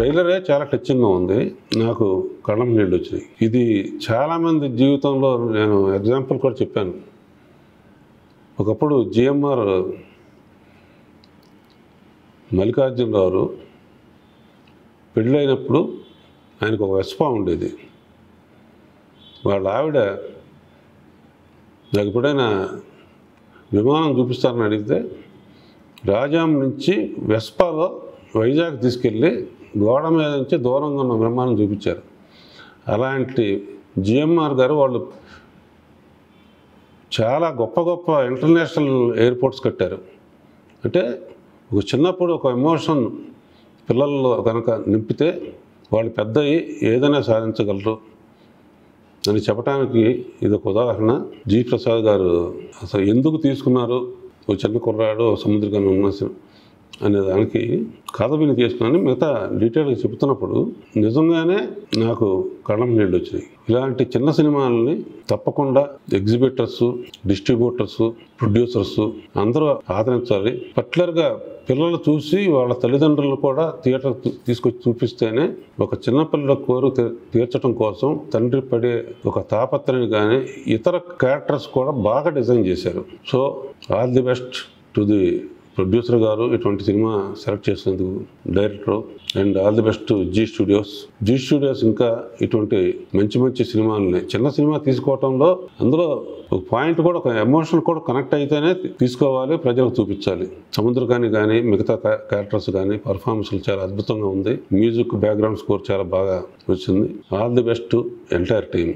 ట్రైలరే చాలా టచింగ్గా ఉంది. నాకు కళ్ళం నీళ్ళు వచ్చినాయి. ఇది చాలామంది జీవితంలో నేను ఎగ్జాంపుల్ కూడా చెప్పాను. ఒకప్పుడు జిఎంఆర్ మల్లికార్జునరావు పెళ్ళైనప్పుడు ఆయనకు ఒక వెస్పా ఉండేది. వాళ్ళ ఆవిడ నాకు ఎప్పుడైనా విమానం చూపిస్తారని అడిగితే రాజాం నుంచి వెస్పాలో వైజాగ్ తీసుకెళ్ళి గోడ మీద నుంచి దూరంగా ఉన్న విమానం చూపించారు. అలాంటి జిఎంఆర్ గారు వాళ్ళు చాలా గొప్ప గొప్ప ఇంటర్నేషనల్ ఎయిర్పోర్ట్స్ కట్టారు. అంటే ఒక చిన్నప్పుడు ఒక ఎమోషన్ పిల్లల్లో కనుక నింపితే వాళ్ళు పెద్ద ఏదైనా సాధించగలరు అని చెప్పడానికి ఇది ఒక ఉదాహరణ. జి ప్రసాద్ గారు అసలు ఎందుకు తీసుకున్నారు ఒక చిన్న కుర్రాడు సముద్రగానే ఉన్న అనే దానికి కథ విని తీసుకుని మిగతా డీటెయిల్గా చెబుతున్నప్పుడు నిజంగానే నాకు కళ్ళం నీళ్ళు వచ్చినాయి. ఇలాంటి చిన్న సినిమాలని తప్పకుండా ఎగ్జిబిటర్స్, డిస్ట్రిబ్యూటర్స్, ప్రొడ్యూసర్స్ అందరూ ఆదరించాలి. పర్టికులర్గా పిల్లలు చూసి వాళ్ళ తల్లిదండ్రులు కూడా థియేటర్ తీసుకొచ్చి చూపిస్తేనే ఒక చిన్నపిల్లల కోరిక తీర్చడం కోసం తండ్రి పడే ఒక తాపత్రయం కానీ ఇతర క్యారెక్టర్స్ కూడా బాగా డిజైన్ చేశారు. So all the best to the producer గారు ఇటువంటి సినిమా సెలెక్ట్ చేసినందుకు, director, and all the best Zee studios ఇంకా ఇటువంటి మంచి మంచి సినిమాలని చిన్న సినిమా తీసుకోవటంలో అందులో ఒక పాయింట్ కూడా ఒక ఎమోషన్ కూడా కనెక్ట్ అయితేనే తీసుకోవాలి, ప్రజలకు చూపించాలి. సముద్రకాని కానీ మిగతా క్యారెక్టర్స్ కానీ పర్ఫార్మెన్స్లు చాలా అద్భుతంగా ఉంది. మ్యూజిక్ బ్యాక్గ్రౌండ్ స్కోర్ చాలా బాగా వచ్చింది. All the best to entire team.